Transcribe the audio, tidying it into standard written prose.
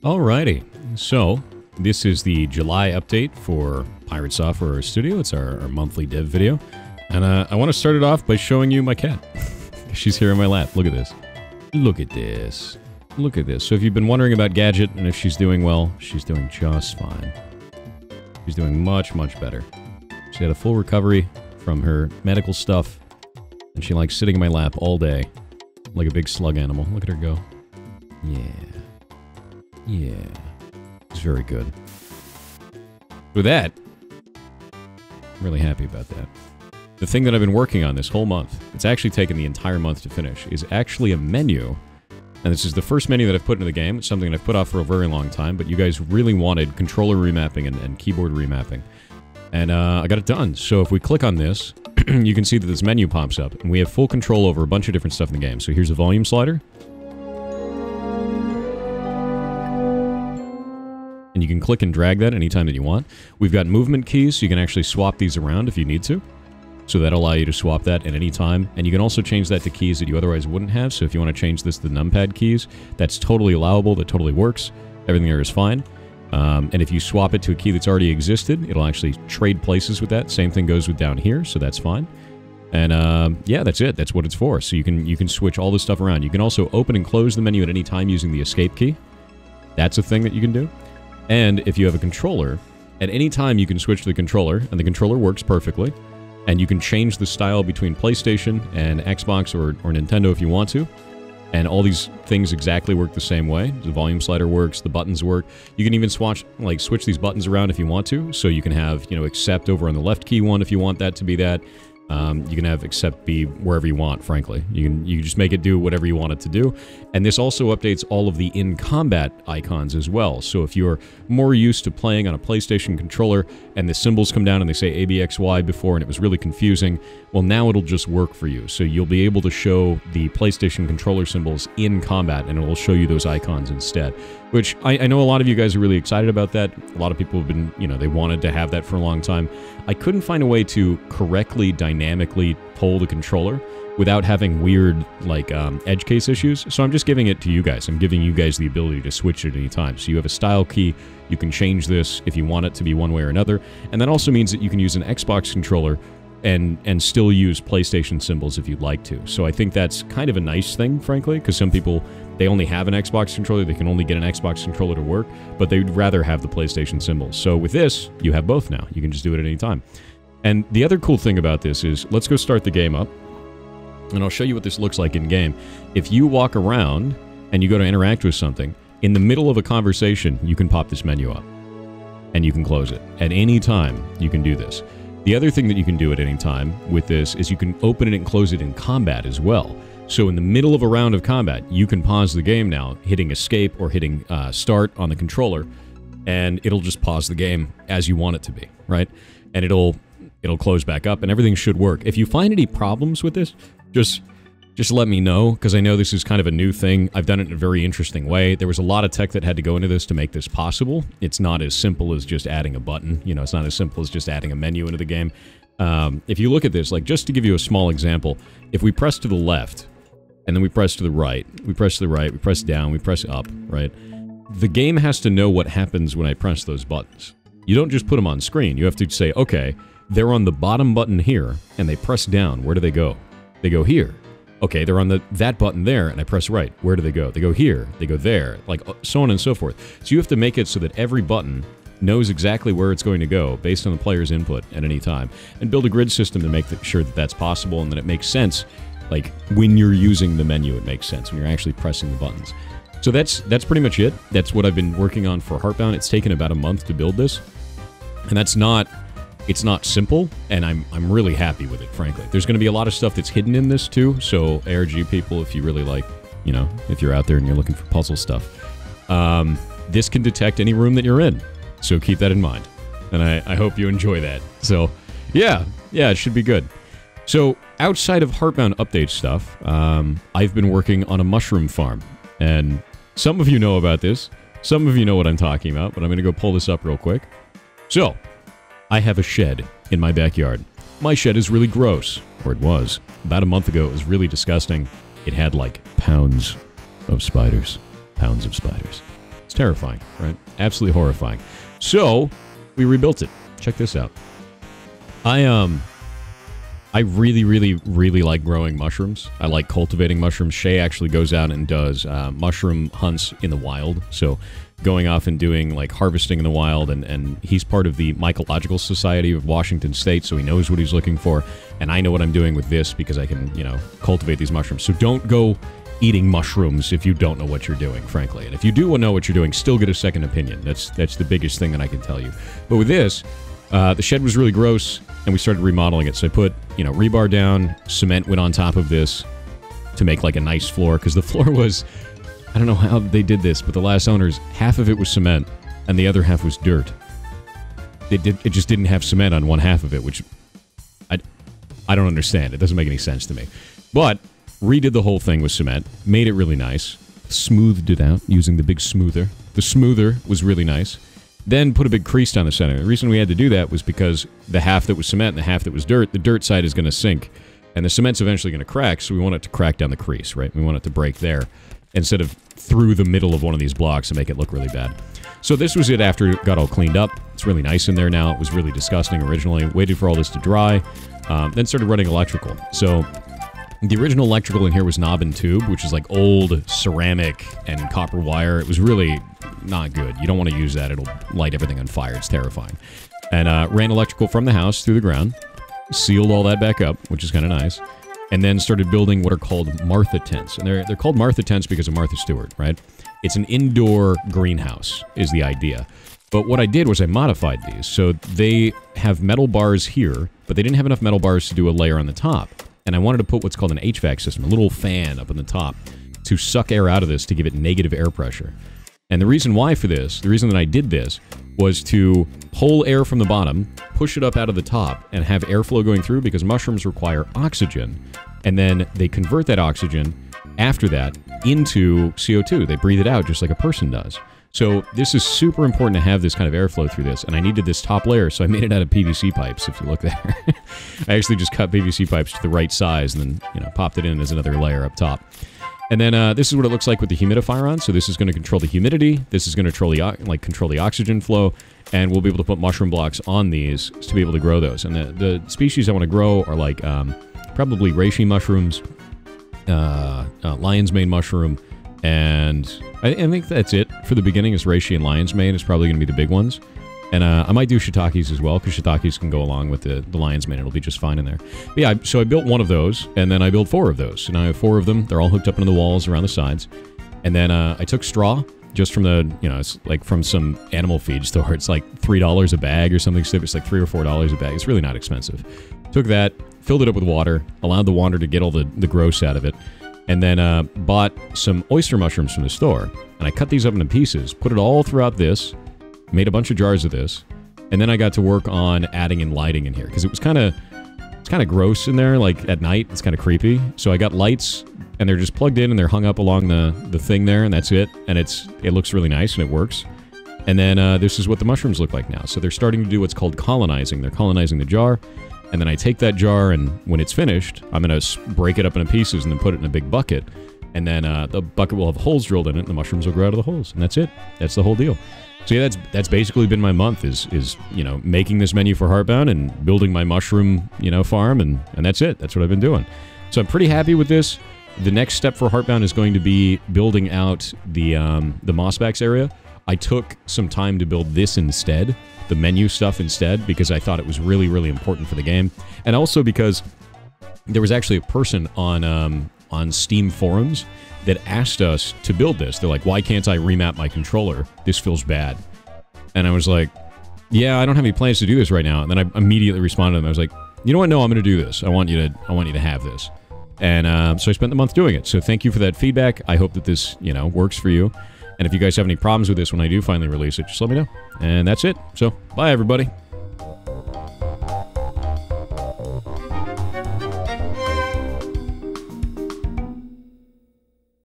Alrighty, so this is the July update for Pirate Software Studio. It's our monthly dev video. And I want to start it off by showing you my cat. She's here in my lap. Look at this. Look at this. Look at this. So if you've been wondering about Gadget and if she's doing well, she's doing just fine. She's doing much, much better. She had a full recovery from her medical stuff, and she likes sitting in my lap all day like a big slug animal. Look at her go. Yeah. Yeah. It's very good. With that, I'm really happy about that. The thing that I've been working on this whole month, it's actually taken the entire month to finish, is actually a menu. And this is the first menu that I've put into the game. It's something that I've put off for a very long time, but you guys really wanted controller remapping and keyboard remapping. And I got it done. So if we click on this, you can see that this menu pops up, and we have full control over a bunch of different stuff in the game. So here's a volume slider. And you can click and drag that anytime that you want. We've got movement keys, so you can actually swap these around if you need to. So that'll allow you to swap that at any time. And you can also change that to keys that you otherwise wouldn't have. So if you want to change this to numpad keys, that's totally allowable. That totally works. Everything there is fine. And if you swap it to a key that's already existed, it'll actually trade places with that. Same thing goes with down here, so that's fine. And yeah, that's it. That's what it's for. So you can switch all this stuff around. You can also open and close the menu at any time using the escape key. That's a thing that you can do. And if you have a controller, at any time you can switch to the controller, and the controller works perfectly. And you can change the style between PlayStation and Xbox or Nintendo if you want to. And all these things exactly work the same way. The volume slider works, the buttons work. You can even switch these buttons around if you want to. So you can have, accept over on the left key one if you want that to be that. You can have accept be wherever you want, frankly. You can just make it do whatever you want it to do. And this also updates all of the in-combat icons as well. So if you're more used to playing on a PlayStation controller and the symbols come down and they say ABXY before and it was really confusing, well, now it'll just work for you. So you'll be able to show the PlayStation controller symbols in combat and it'll show you those icons instead. Which I know a lot of you guys are really excited about that. A lot of people have been, they wanted to have that for a long time. I couldn't find a way to correctly, dynamically pull the controller without having weird, edge case issues. So I'm just giving it to you guys. I'm giving you guys the ability to switch it at any time. So you have a style key. You can change this if you want it to be one way or another. And that also means that you can use an Xbox controller and still use PlayStation symbols if you'd like to. So I think that's kind of a nice thing, frankly, because some people, they only have an Xbox controller, they can only get an Xbox controller to work, but they'd rather have the PlayStation symbols. So with this, you have both now. You can just do it at any time. And the other cool thing about this is, let's go start the game up, and I'll show you what this looks like in-game. If you walk around and you go to interact with something, in the middle of a conversation, you can pop this menu up, and you can close it. At any time, you can do this. The other thing that you can do at any time with this is you can open it and close it in combat as well. So in the middle of a round of combat, you can pause the game now, hitting escape or hitting start on the controller, and it'll just pause the game as you want it to be, right? And it'll close back up, and everything should work. If you find any problems with this, just let me know, because I know this is kind of a new thing. I've done it in a very interesting way. There was a lot of tech that had to go into this to make this possible. It's not as simple as just adding a button. It's not as simple as just adding a menu into the game. If you look at this, just to give you a small example, if we press to the left, and then we press to the right, we press to the right, we press down, we press up, right? The game has to know what happens when I press those buttons. You don't just put them on screen. You have to say, okay, they're on the bottom button here, and they press down. Where do they go? They go here. Okay, they're on that button there, and I press right. Where do they go? They go here. They go there. So on and so forth. So you have to make it so that every button knows exactly where it's going to go based on the player's input at any time. And build a grid system to make sure that that's possible and that it makes sense. When you're using the menu, it makes sense. When you're actually pressing the buttons. So that's pretty much it. That's what I've been working on for Heartbound. It's taken about a month to build this. And it's not simple, and I'm really happy with it, frankly. There's going to be a lot of stuff that's hidden in this, too, so ARG people, if you really like, if you're out there and you're looking for puzzle stuff, this can detect any room that you're in, so keep that in mind, and I hope you enjoy that. So, yeah, it should be good. So, outside of Heartbound update stuff, I've been working on a mushroom farm, and some of you know about this, some of you know what I'm talking about, but I'm going to go pull this up real quick. So, I have a shed in my backyard. My shed is really gross, or it was. About a month ago, it was really disgusting. It had, pounds of spiders. Pounds of spiders. It's terrifying, right? Absolutely horrifying. So, we rebuilt it. Check this out. I really, really, really like growing mushrooms. I like cultivating mushrooms. Shay actually goes out and does mushroom hunts in the wild. So going off and doing like harvesting in the wild, and he's part of the Mycological Society of Washington State, so he knows what he's looking for. And I know what I'm doing with this because I can, you know, cultivate these mushrooms. So don't go eating mushrooms if you don't know what you're doing, frankly. And if you do know what you're doing, still get a second opinion. That's the biggest thing that I can tell you. But with this, the shed was really gross, and we started remodeling it. So I put, you know, rebar down, cement went on top of this to make like a nice floor, because the floor was, I don't know how they did this, but the last owners, half of it was cement, and the other half was dirt. It just didn't have cement on one half of it, which I don't understand. It doesn't make any sense to me. But redid the whole thing with cement, made it really nice, smoothed it out using the big smoother. The smoother was really nice. Then put a big crease down the center. The reason we had to do that was because the half that was cement and the half that was dirt, the dirt side is going to sink, and the cement's eventually going to crack, so we want it to crack down the crease, right? We want it to break there, instead of through the middle of one of these blocks and make it look really bad. So this was it after it got all cleaned up. It's really nice in there now. It was really disgusting originally. Waited for all this to dry, then started running electrical. So the original electrical in here was knob and tube, which is like old ceramic and copper wire. It was really not good. You don't want to use that. It'll light everything on fire. It's terrifying. And ran electrical from the house through the ground, sealed all that back up, which is kind of nice, and then started building what are called Martha tents. And they're called Martha tents because of Martha Stewart, right? It's an indoor greenhouse is the idea. But what I did was I modified these. So they have metal bars here, but they didn't have enough metal bars to do a layer on the top. And I wanted to put what's called an HVAC system, a little fan up on the top, to suck air out of this to give it negative air pressure. And the reason why for this, the reason that I did this, was to pull air from the bottom, push it up out of the top, and have airflow going through, because mushrooms require oxygen. And then they convert that oxygen, after that, into CO2. They breathe it out just like a person does. So this is super important to have this kind of airflow through this, and I needed this top layer, so I made it out of PVC pipes, if you look there. I actually just cut PVC pipes to the right size, and then, you know, popped it in as another layer up top. And then this is what it looks like with the humidifier on. So this is going to control the humidity, this is going to control the oxygen flow, and we'll be able to put mushroom blocks on these to be able to grow those. And the species I want to grow are like probably reishi mushrooms, lion's mane mushroom, and I think that's it for the beginning. Is reishi and lion's mane is probably going to be the big ones. And I might do shiitakes as well, because shiitakes can go along with the lion's mane. It'll be just fine in there. But yeah, so I built one of those, and then I built 4 of those. And I have 4 of them. They're all hooked up into the walls around the sides. And then I took straw, just from the, you know, it's like from some animal feed store. It's like $3 a bag or something. So it's like $3 or $4 a bag. It's really not expensive. Took that, filled it up with water, allowed the water to get all the gross out of it, and then bought some oyster mushrooms from the store. And I cut these up into pieces, put it all throughout this, made a bunch of jars of this, and then I got to work on adding in lighting in here, because it's kind of gross in there, like at night. It's kind of creepy. So I got lights, and they're just plugged in, and they're hung up along the thing there, and that's it. And it looks really nice, and it works. And then this is what the mushrooms look like now. So they're starting to do what's called colonizing. They're colonizing the jar, and then I take that jar, and when it's finished, I'm going to break it up into pieces and then put it in a big bucket. And then the bucket will have holes drilled in it, and the mushrooms will grow out of the holes. And that's it. That's the whole deal. So yeah, that's basically been my month, is you know, making this menu for Heartbound and building my mushroom, you know, farm, and that's it. That's what I've been doing. So I'm pretty happy with this. The next step for Heartbound is going to be building out the mossbacks area. I took some time to build this instead, the menu stuff instead, because I thought it was really, really important for the game. And also because there was actually a person on Steam forums that asked us to build this. They're like, why can't I remap my controller? This feels bad. And I was like, yeah, I don't have any plans to do this right now. And then I immediately responded to them. I was like, you know what? No, I'm going to do this. I want you to have this. And so I spent the month doing it. So thank you for that feedback. I hope that this, you know, works for you. And if you guys have any problems with this when I do finally release it, just let me know. And that's it. So bye, everybody.